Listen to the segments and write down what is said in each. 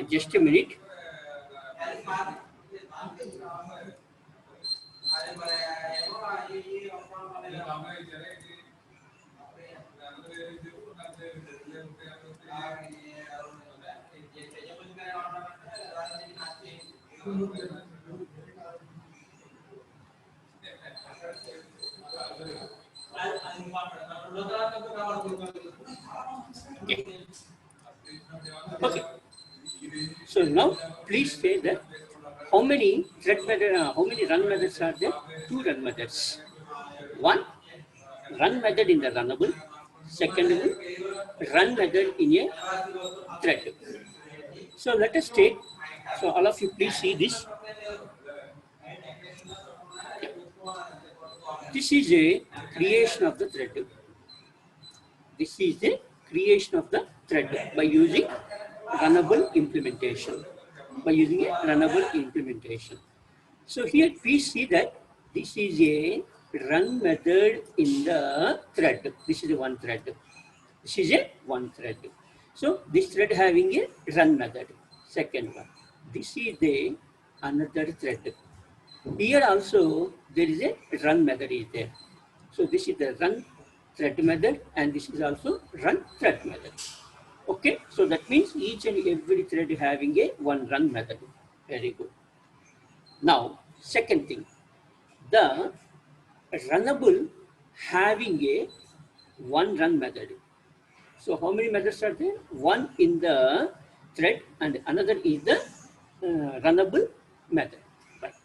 Just a minute. Okay. Okay. So now please say that how many how many run methods are there? 2 run methods. One run method in the runnable. Second one run method in a thread. So let us take. So all of you please see this. This is a creation of the thread. This is the creation of the thread by using runnable implementation. By using a runnable implementation. So here we see that this is a run method in the thread. This is a one thread. This is a one thread. So this thread having a run method. Second one. This is the another thread. Here also there is a run method is there. So this is the run thread method and this is also run thread method. Okay, so that means each and every thread having a one run method. Very good. Now, second thing, the runnable having a one run method. So how many methods are there? One in the thread and another is the runnable method. Right.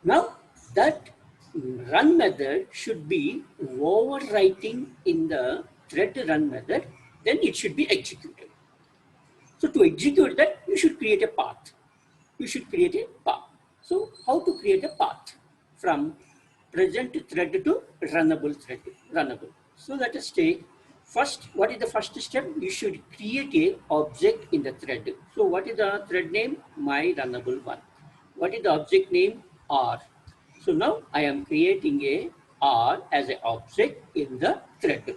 Now that run method should be overwriting in the thread run method, then it should be executed. So to execute that, you should create a path. You should create a path. So how to create a path from present thread to runnable thread, runnable. So let us take first, what is the first step? You should create a object in the thread. So what is the thread name? My runnable one. What is the object name? R. So now I am creating a R as an object in the thread.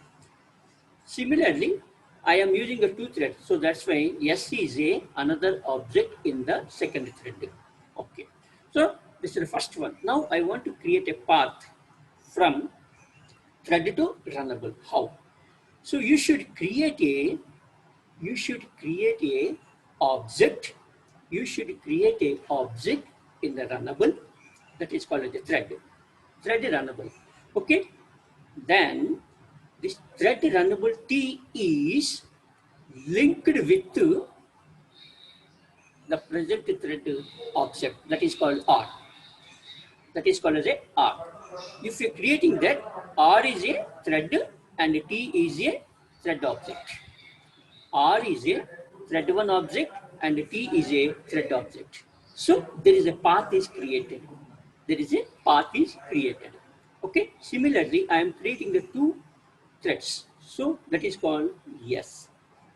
Similarly, I am using a two thread, so that's why S is a another object in the second thread. Okay, so this is the first one. Now I want to create a path from thread to runnable. How? So you should create a object. You should create a object in the runnable that is called as the thread runnable. Okay, then this thread runnable T is linked with the present thread object that is called R. That is called as a R. If you're creating that, R is a thread and T is a thread object. R is a thread one object and T is a thread object. So there is a path is created. There is a path is created. Okay. Similarly, I am creating the two threads. So that is called yes.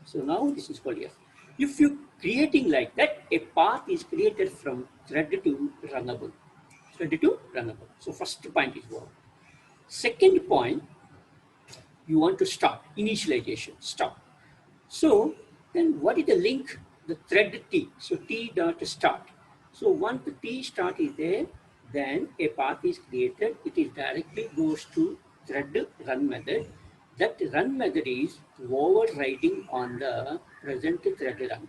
So now this is called yes. If you creating like that, a path is created from thread to runnable. Thread to runnable. So first point is what? Second point, you want to start initialization. Start. So then what is the link? The thread T. So T dot start. So once the T start is there, then a path is created. It is directly goes to thread run method. That run method is overriding on the present thread run.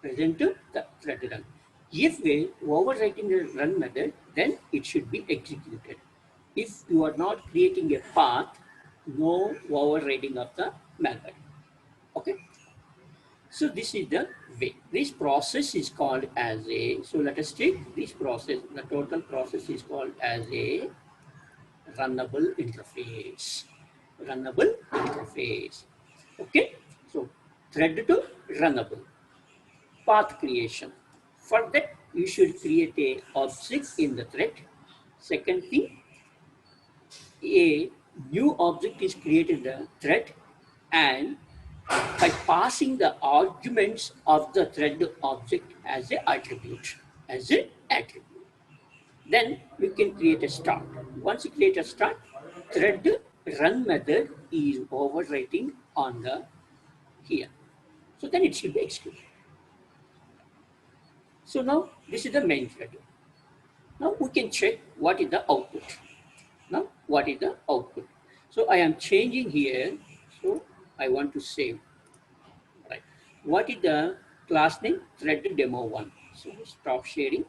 Present the thread run. If we overwriting the run method, then it should be executed. If you are not creating a path, no overriding of the method. Okay. So this is the way. This process is called as a, so let us take this process, the total process is called as a runnable interface. Runnable interface. Okay. So thread to runnable. Path creation. For that, you should create a object in the thread. Second thing, a new object is created in the thread, and by passing the arguments of the thread object as an attribute, Then we can create a start. Once you create a start, thread run method is overwriting on the here. So then it should be executed. So now this is the main thread. Now we can check what is the output. Now what is the output? So I am changing here. So I want to save. Right. What is the class name? Thread demo 1. So stop sharing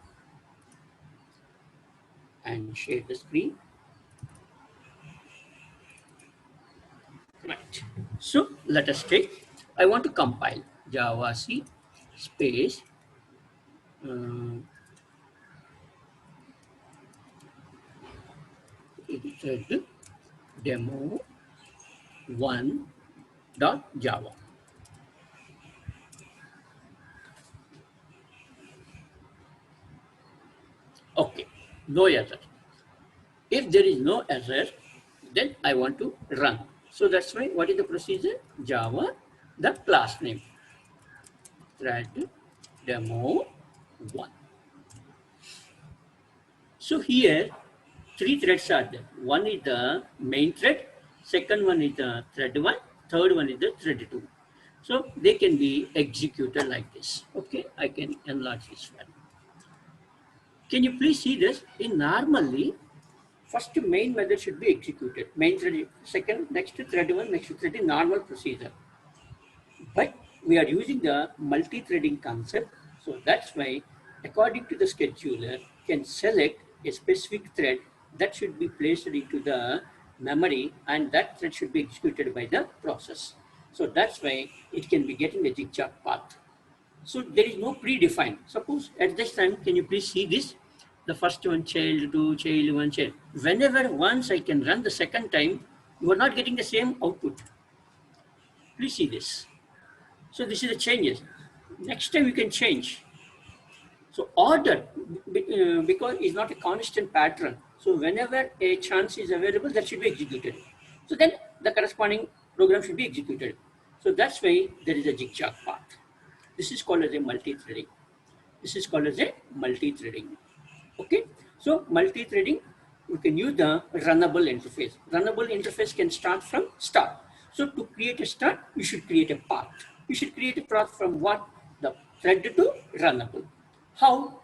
and share the screen. Right. So let us take, I want to compile Java C space thread demo 1 dot Java. Okay, no error. If there is no error, then I want to run. So that's why, what is the procedure? Java, the class name, thread demo 1. So here, 3 threads are there. One is the main thread, second one is the thread 1, third one is the thread 2. So they can be executed like this. Okay, I can enlarge this one. Can you please see this? In normally, first main method should be executed. Main thread, second, next thread 1, next thread is normal procedure. But we are using the multi-threading concept. So that's why, according to the scheduler, can select a specific thread that should be placed into the memory, and that thread should be executed by the process. So that's why it can be getting a zigzag path. So there is no predefined. Suppose at this time, can you please see this? The first one, child 2, child 1, child. Whenever once I can run the second time, you are not getting the same output. Please see this. So this is the changes. Next time you can change. So order, because it's not a constant pattern. So whenever a chance is available, that should be executed. So then the corresponding program should be executed. So that's why there is a zigzag path. This is called as a multi-threading. This is called as a multi-threading. Okay. So multi-threading, you can use the runnable interface. Runnable interface can start from start. So to create a start, you should create a path. You should create a path from what? The thread to runnable. How?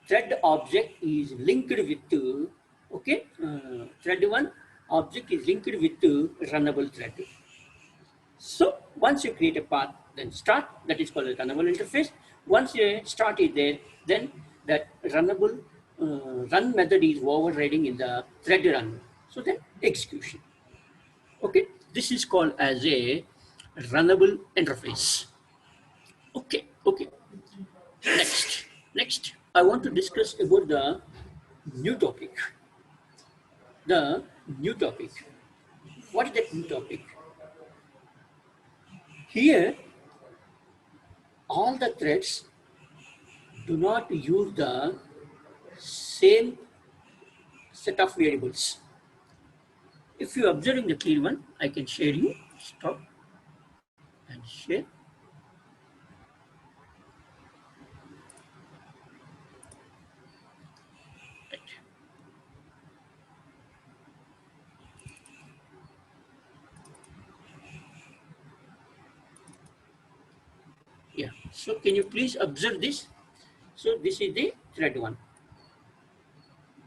Thread object is linked with, okay, thread 1 object is linked with runnable thread. So once you create a path, then start, that is called a runnable interface. Once a start is there, then that runnable run method is overriding in the thread run. So then execution. Okay, this is called as a runnable interface. Okay, okay. Next, I want to discuss about the new topic. The new topic. What is that new topic? Here, all the threads do not use the same set of variables. If you observe in the clear one, I can share you. Stop and share. Right. Yeah. So can you please observe this? So this is the thread 1.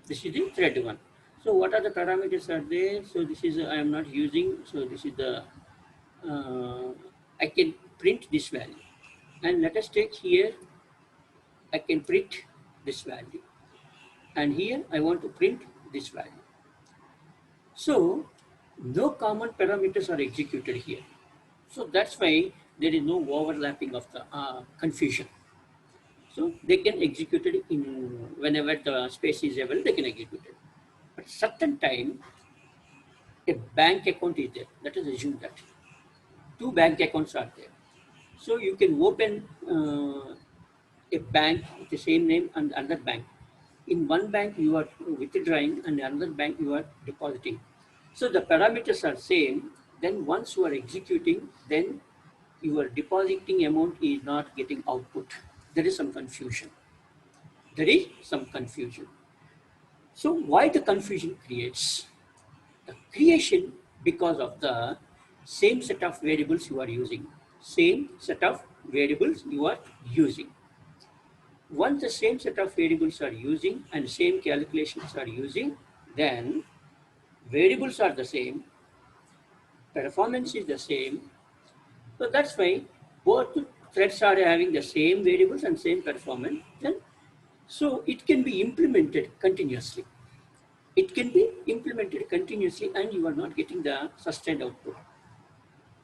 This is the thread 1. So what are the parameters are there? So this is I am not using. So this is the I can print this value, and let us take here I can print this value. And here I want to print this value. So no common parameters are executed here. So that's why there is no overlapping of the confusion. So they can execute it in whenever the space is available, they can execute it. But certain time, a bank account is there. Let us assume that two bank accounts are there. So you can open a bank with the same name and another bank. In one bank you are withdrawing and another bank you are depositing. So the parameters are same. Then once you are executing, then your depositing amount is not getting output. There is some confusion. There is some confusion. So why the confusion creates? The creation because of the same set of variables you are using. Same set of variables you are using. Once the same set of variables are using and same calculations are using, then variables are the same, performance is the same. So that's why both threads are having the same variables and same performance. Then, so it can be implemented continuously. It can be implemented continuously and you are not getting the sustained output.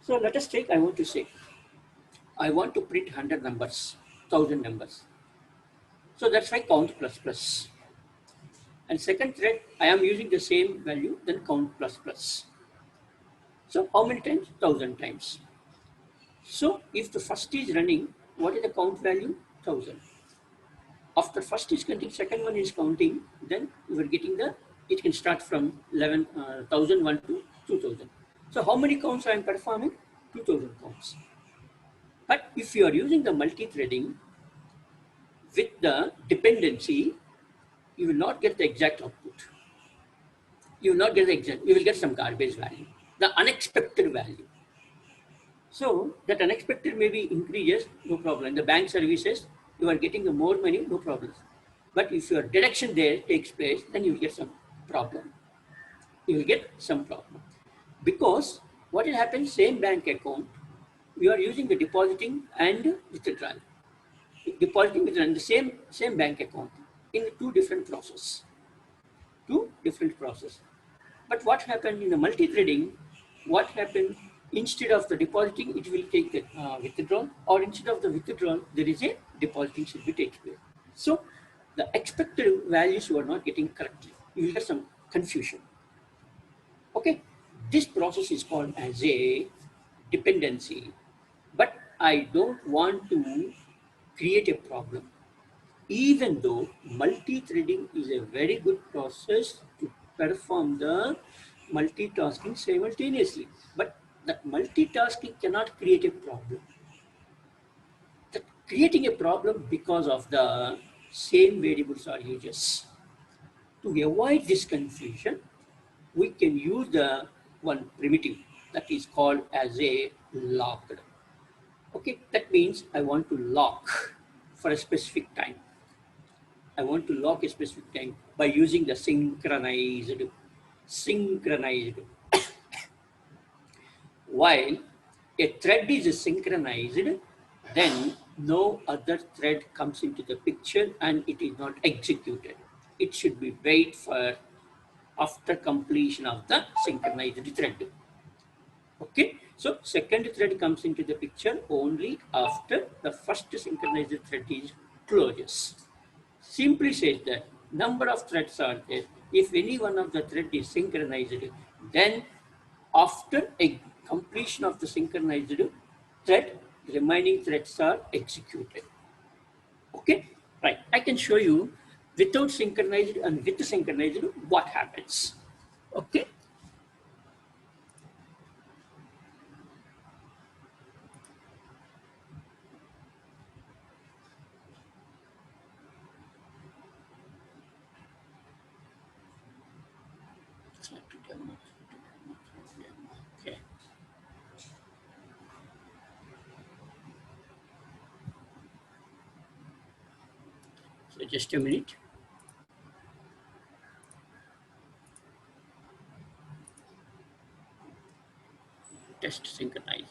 So let us take, I want to say, I want to print 100 numbers, 1000 numbers. So that's why count plus plus. And second thread, I am using the same value, then count plus plus. So how many times? 1000 times. So if the first is running, what is the count value? 1000. After first is counting, second one is counting, then you are getting the, it can start from 1001 to 2000. So how many counts I am performing? 2000 counts. But if you are using the multi-threading with the dependency, you will not get the exact output. You will not get the exact, you will get some garbage value, the unexpected value. So that unexpected maybe increases, no problem. In the bank services, you are getting the more money, no problem. But if your deduction there takes place, then you will get some problem. You will get some problem. Because what will happen, same bank account, you are using the depositing and withdrawal. Depositing withdrawal, the same bank account in two different process. Two different process. But what happened in the multi-threading, what happened, instead of the depositing, it will take the withdrawal, or instead of the withdrawal, there is a depositing should be taken place. So the expected values you are not getting correctly. You will get some confusion. Okay, this process is called as a dependency, but I don't want to create a problem. Even though multi-threading is a very good process to perform the multitasking simultaneously, but that multitasking cannot create a problem. That creating a problem because of the same variables or uses. To avoid this confusion, we can use the one primitive that is called as a locked. Okay, that means I want to lock for a specific time. I want to lock a specific time by using the synchronized. Synchronized. While a thread is synchronized, then no other thread comes into the picture and it is not executed. It should be wait for after completion of the synchronized thread. Okay, so second thread comes into the picture only after the first synchronized thread is closes. Simply says that number of threads are there. If any one of the thread is synchronized, then after a completion of the synchronized thread, the remaining threads are executed. Okay, right. I can show you without synchronized and with synchronized what happens. Okay. Okay. So just a minute. Test synchronize.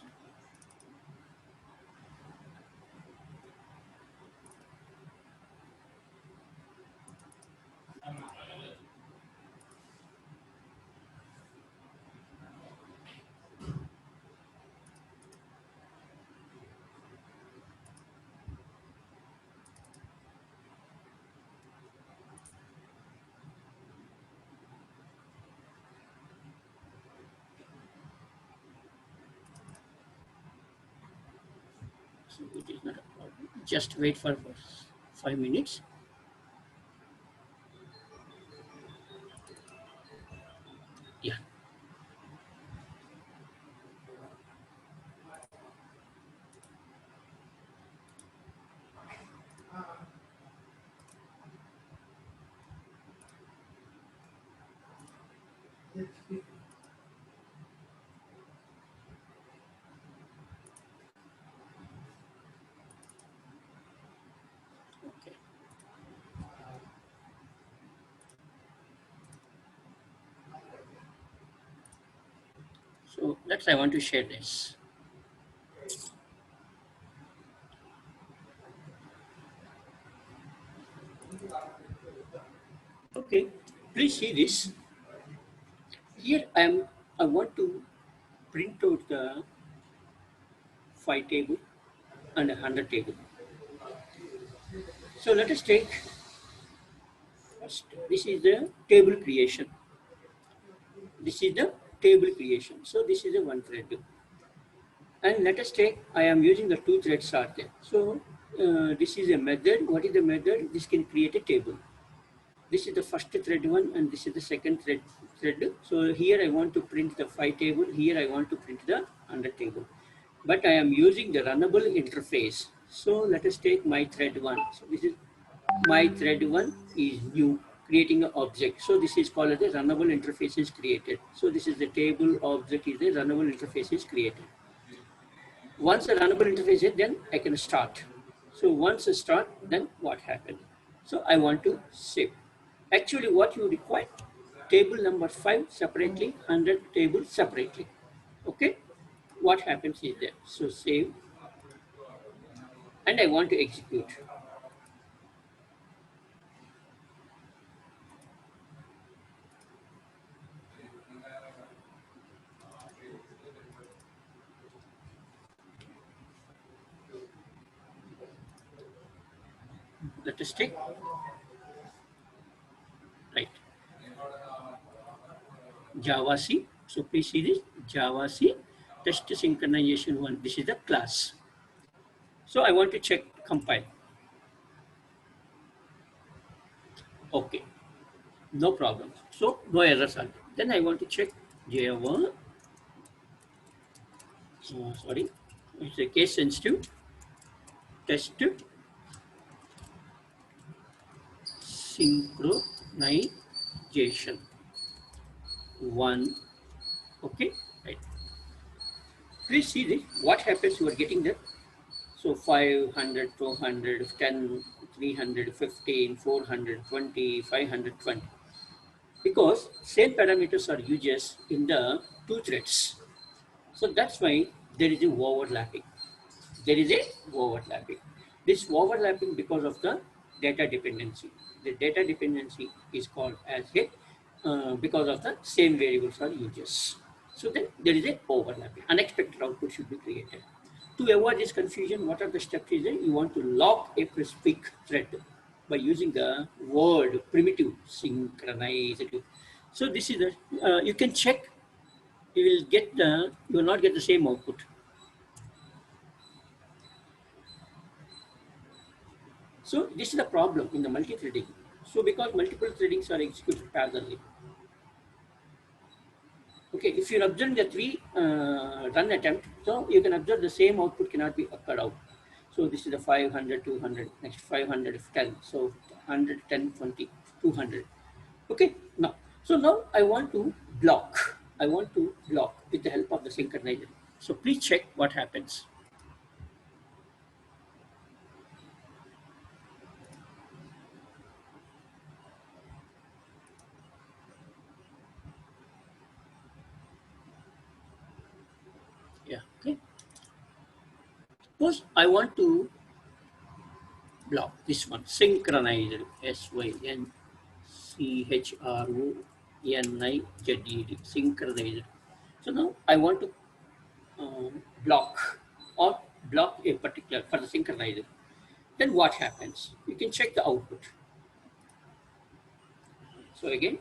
So it is not a problem. Just wait for 5 minutes. Yeah. Okay. So let's I want to share this. Okay. Please see this. Here I want to print out the 5 table and a 100 table. So let us take first. This is the table creation. This is the table creation. So this is a one thread. And let us take, I am using the two threads are there. So this is a method. What is the method? This can create a table. This is the first thread one and this is the second thread. So here I want to print the 5 table. Here I want to print the 100 table. But I am using the runnable interface. So let us take my thread one. So this is my thread one is new, creating an object. So this is called as the runnable interface is created. So this is the table object is the runnable interface is created. Once a runnable interface is, then I can start. So once I start, then what happened? So I want to save. Actually, what you require, table number 5 separately, 100 table separately. Okay, what happens is that, so save, and I want to execute. Let us take, right, Java C. So please see this, Java C, test synchronization 1. This is the class. So I want to check compile. Okay, no problem. So no errors are there. Then I want to check Java, sorry, it's a case sensitive test synchronization 1. Okay, right. Please see this. What happens? You are getting that. So 500, 200, 10, 300, 15, 420, 520. Because same parameters are used in the two threads. So that's why there is a overlapping. There is a overlapping. This overlapping because of the data dependency. The data dependency is called as a because of the same variables are used. So then there is a overlapping. Unexpected output should be created. To avoid this confusion, what are the steps is that you want to lock a specific thread by using the word primitive synchronize. So this is the you can check. You will not get the same output. So this is the problem in the multi-threading. So because multiple threadings are executed parallelly. Okay, if you're observing the 3 run attempt, so you can observe the same output cannot be occurred out. So this is the 500, 200, next 500, 10. So 100, 10, 20, 200. Okay, now, so now I want to block. I want to block with the help of the synchronizer. So please check what happens. Yeah, okay. Suppose I want to block this one, synchronizer, Synchronized, synchronizer. So now I want to block or block a particular for the synchronizer. Then what happens? You can check the output. So again,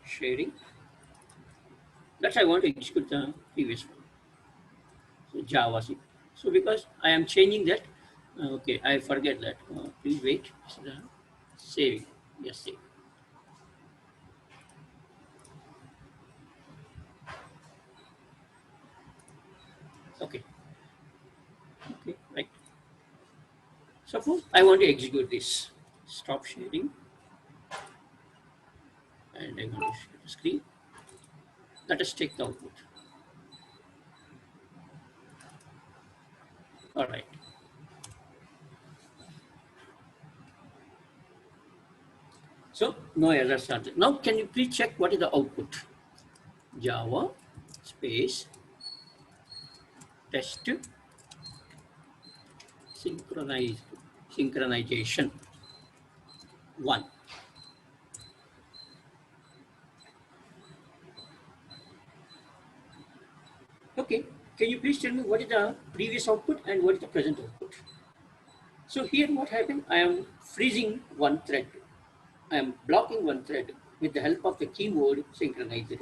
sharing. That's I want to execute the previous one. Java. So because I am changing that, okay, I forget that. Please wait. Save. Yes, save. Okay. Okay, right. Suppose I want to execute this. Stop sharing, and I'm going to share the screen. Let us take the output. All right. So no errors are there. Now can you please check what is the output? Java space test synchronization 1. Okay, can you please tell me what is the previous output and what is the present output? So here what happened? I am freezing one thread. I am blocking one thread with the help of the keyword synchronizer.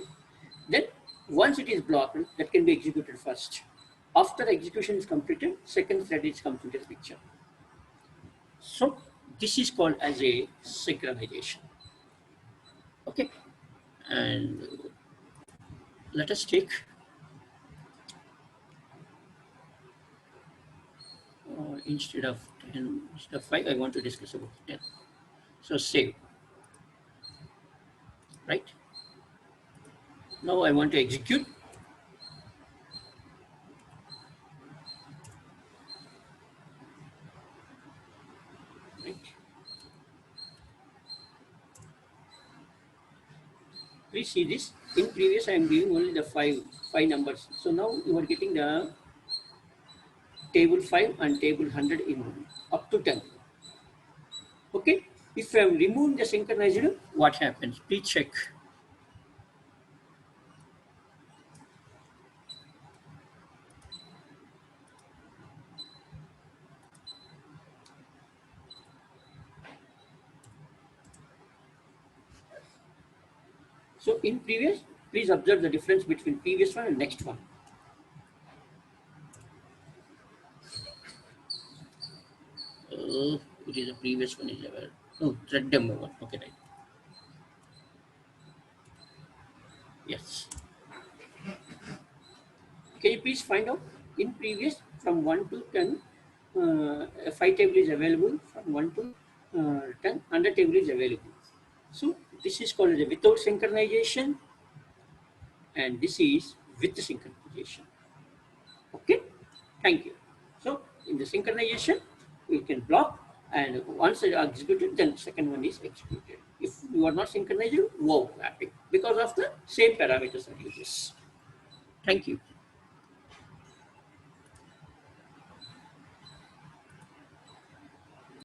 Then once it is blocked, that can be executed first. After execution is completed, second thread is come to the picture. So this is called as a synchronization. Okay, and let us take instead of 10, instead of 5, I want to discuss about 10. So save, right? Now I want to execute. Right? Please see this. In previous, I am giving only the five numbers. So now you are getting the table 5 and table 100 in up to 10. Okay. If I am removing the synchronizer, what happens? Please check. So in previous, please observe the difference between previous one and next one. It is the previous one is available. No, thread demo one. Okay, right. Yes. Can you please find out in previous from 1 to 10, 5 table is available, from 1 to 10, 100 table is available. So this is called the without synchronization, and this is with the synchronization. Okay, thank you. So in the synchronization, we can block, and once it is executed, then second one is executed. If you are not synchronized, overlapping because of the same parameters are used. Thank you.